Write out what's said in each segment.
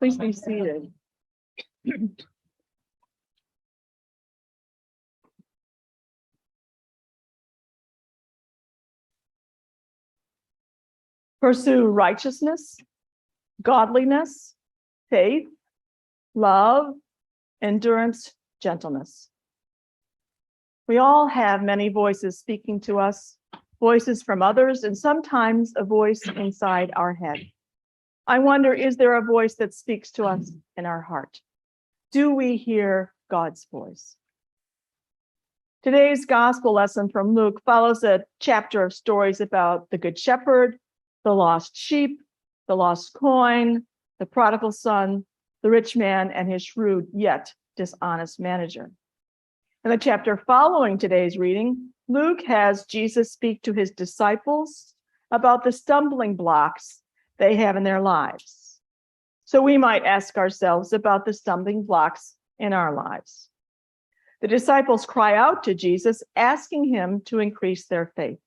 Please be seated. Pursue righteousness, godliness, faith, love, endurance, gentleness. We all have many voices speaking to us, voices from others, and sometimes a voice inside our head. I wonder, is there a voice that speaks to us in our heart? Do we hear God's voice? Today's gospel lesson from Luke follows a chapter of stories about the Good Shepherd, the lost sheep, the lost coin, the prodigal son, the rich man, and his shrewd yet dishonest manager. In the chapter following today's reading, Luke has Jesus speak to his disciples about the stumbling blocks they have in their lives. So we might ask ourselves about the stumbling blocks in our lives. The disciples cry out to Jesus, asking him to increase their faith.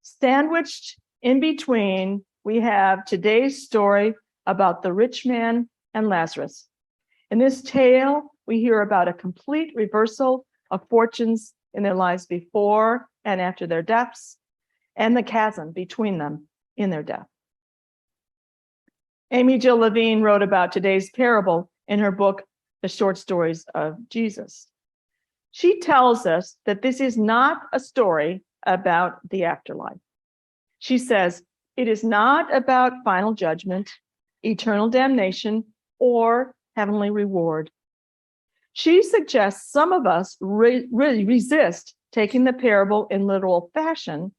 Sandwiched in between, we have today's story about the rich man and Lazarus. In this tale, we hear about a complete reversal of fortunes in their lives before and after their deaths, and the chasm between them in their death. Amy Jill Levine wrote about today's parable in her book, The Short Stories of Jesus. She tells us that this is not a story about the afterlife. She says, it is not about final judgment, eternal damnation, or heavenly reward. She suggests some of us really resist taking the parable in literal fashion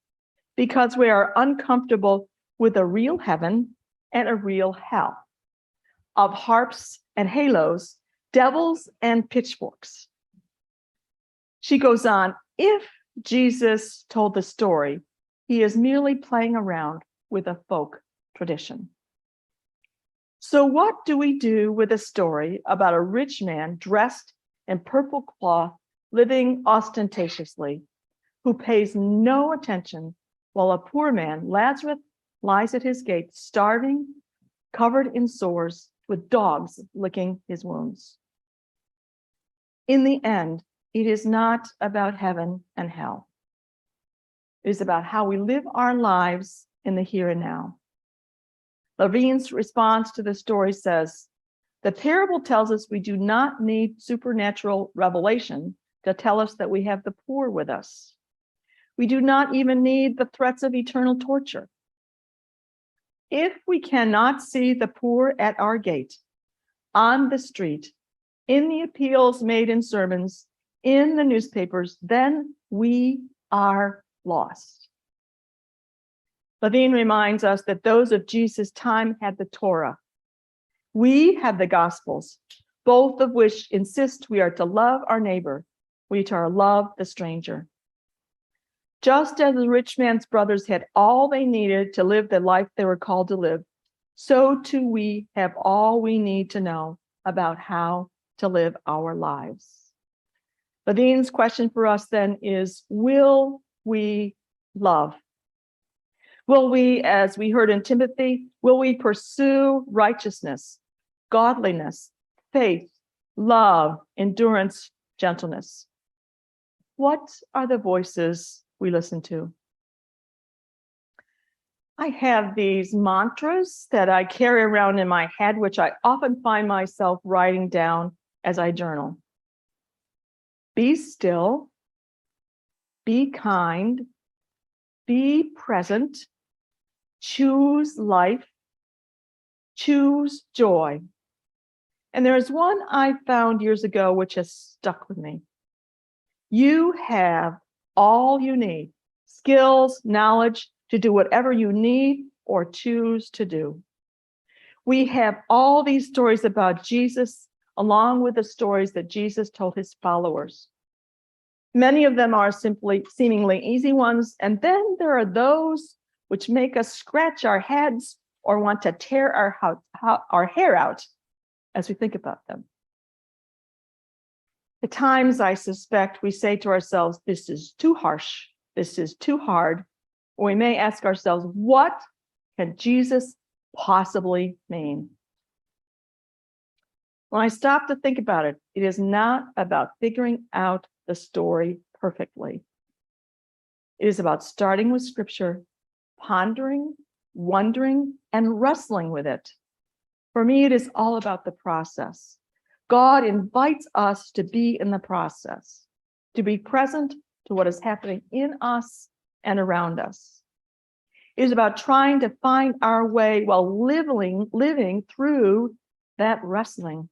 because we are uncomfortable with a real heaven and a real hell, of harps and halos, devils and pitchforks. She goes on, if Jesus told the story, he is merely playing around with a folk tradition. So what do we do with a story about a rich man dressed in purple cloth, living ostentatiously, who pays no attention while a poor man, Lazarus, lies at his gate, starving, covered in sores, with dogs licking his wounds? In the end, it is not about heaven and hell. It is about how we live our lives in the here and now. Levine's response to the story says, the parable tells us we do not need supernatural revelation to tell us that we have the poor with us. We do not even need the threats of eternal torture. If we cannot see the poor at our gate, on the street, in the appeals made in sermons, in the newspapers, then we are lost. Levine reminds us that those of Jesus' time had the Torah. We have the Gospels, both of which insist we are to love our neighbor, we are to love the stranger. Just as the rich man's brothers had all they needed to live the life they were called to live, so too we have all we need to know about how to live our lives. Levine's question for us then is, will we love? Will we, as we heard in Timothy, will we pursue righteousness, godliness, faith, love, endurance, gentleness? What are the voices we listen to? I have these mantras that I carry around in my head, which I often find myself writing down as I journal. Be still, be kind, be present, choose life, choose joy. And there's one I found years ago which has stuck with me. You have all you need, skills, knowledge to do whatever you need or choose to do. We have all these stories about Jesus, along with the stories that Jesus told his followers. Many of them are simply seemingly easy ones, and then there are those which make us scratch our heads or want to tear our hair out as we think about them. At times, I suspect we say to ourselves, this is too harsh, this is too hard, or we may ask ourselves, what can Jesus possibly mean? When I stop to think about it, it is not about figuring out the story perfectly. It is about starting with scripture, pondering, wondering, and wrestling with it. For me, it is all about the process. God invites us to be in the process, to be present to what is happening in us and around us. It is about trying to find our way while living through that wrestling.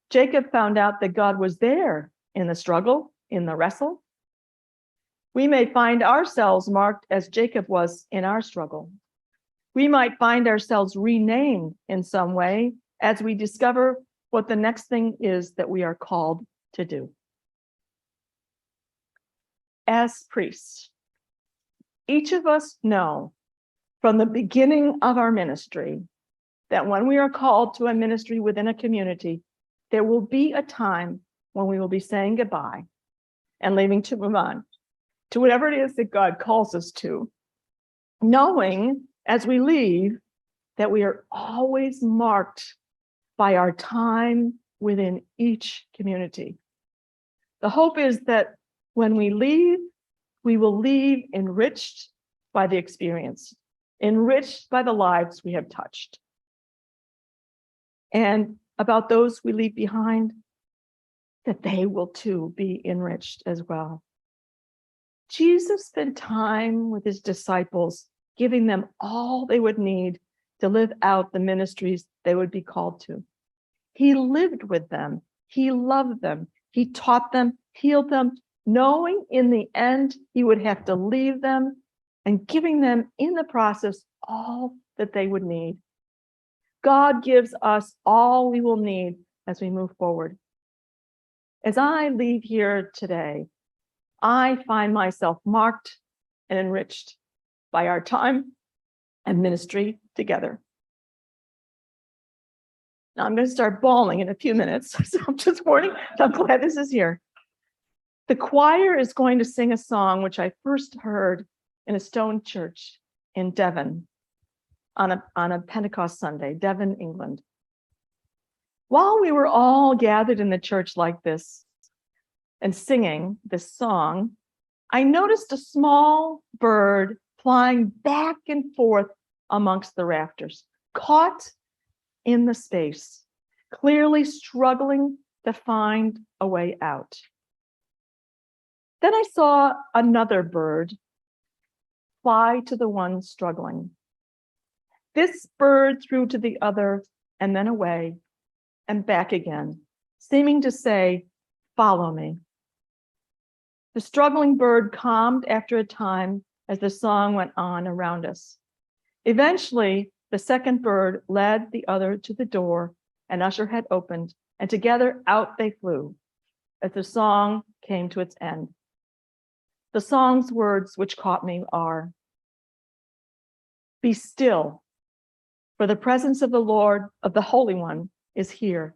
Jacob found out that God was there in the struggle, in the wrestle. We may find ourselves marked as Jacob was in our struggle. We might find ourselves renamed in some way as we discover what the next thing is that we are called to do. As priests, each of us know from the beginning of our ministry that when we are called to a ministry within a community, there will be a time when we will be saying goodbye and leaving to move on to whatever it is that God calls us to, knowing as we leave that we are always marked by our time within each community. The hope is that when we leave, we will leave enriched by the experience, enriched by the lives we have touched. And about those we leave behind, that they will too be enriched as well. Jesus spent time with his disciples, giving them all they would need to live out the ministries they would be called to. He lived with them. He loved them. He taught them, healed them, knowing in the end he would have to leave them and giving them in the process all that they would need. God gives us all we will need as we move forward. As I leave here today, I find myself marked and enriched by our time and ministry together. Now I'm going to start bawling in a few minutes, so I'm just warning. I'm glad this is here. The choir is going to sing a song which I first heard in a stone church in Devon on a Pentecost Sunday, Devon, England. While we were all gathered in the church like this and singing this song, I noticed a small bird flying back and forth amongst the rafters, caught in the space, clearly struggling to find a way out. Then I saw another bird fly to the one struggling. This bird threw to the other and then away and back again, seeming to say, "Follow me." The struggling bird calmed after a time as the song went on around us. Eventually, the second bird led the other to the door an usher had opened, and together out they flew as the song came to its end. The song's words which caught me are, "Be still, for the presence of the Lord, of the Holy One, is here.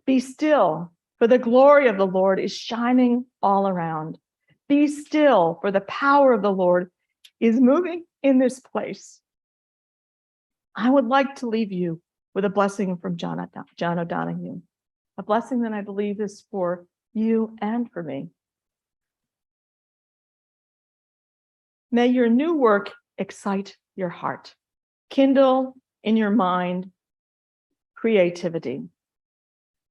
Be still, for the glory of the Lord is shining all around. Be still, for the power of the Lord is moving in this place." I would like to leave you with a blessing from John O'Donohue, a blessing that I believe is for you and for me. May your new work excite your heart, kindle in your mind creativity,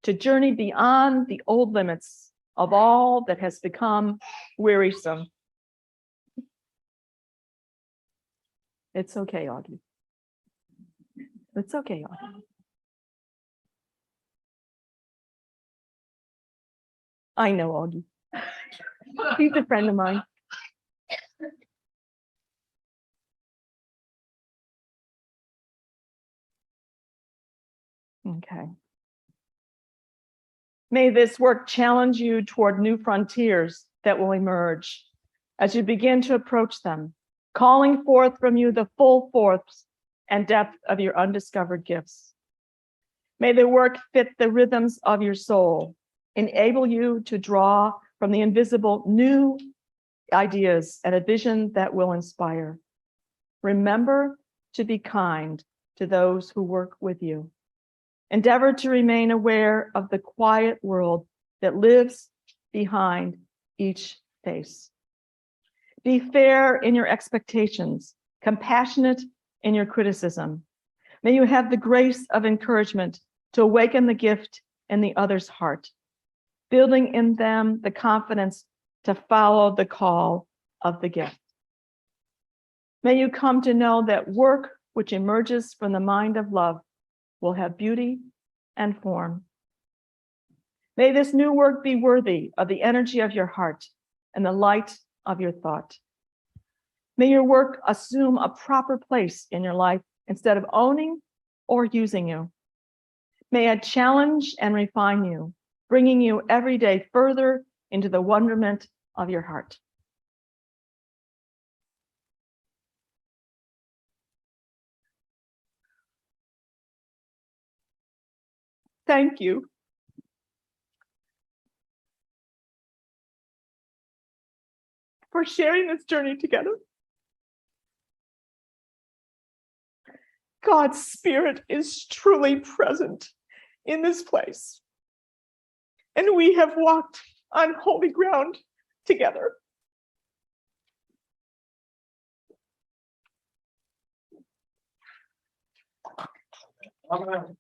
to journey beyond the old limits of all that has become wearisome. It's okay, Augie. It's okay, Augie. I know Augie. He's a friend of mine. Okay. May this work challenge you toward new frontiers that will emerge as you begin to approach them, calling forth from you the full force and depth of your undiscovered gifts. May the work fit the rhythms of your soul, enable you to draw from the invisible new ideas and a vision that will inspire. Remember to be kind to those who work with you. Endeavor to remain aware of the quiet world that lives behind each face. Be fair in your expectations, compassionate in your criticism. May you have the grace of encouragement to awaken the gift in the other's heart, building in them the confidence to follow the call of the gift. May you come to know that work which emerges from the mind of love will have beauty and form. May this new work be worthy of the energy of your heart and the light of your thought. May your work assume a proper place in your life instead of owning or using you. May it challenge and refine you, bringing you every day further into the wonderment of your heart. Thank you for sharing this journey together. God's Spirit is truly present in this place, and we have walked on holy ground together. Amen.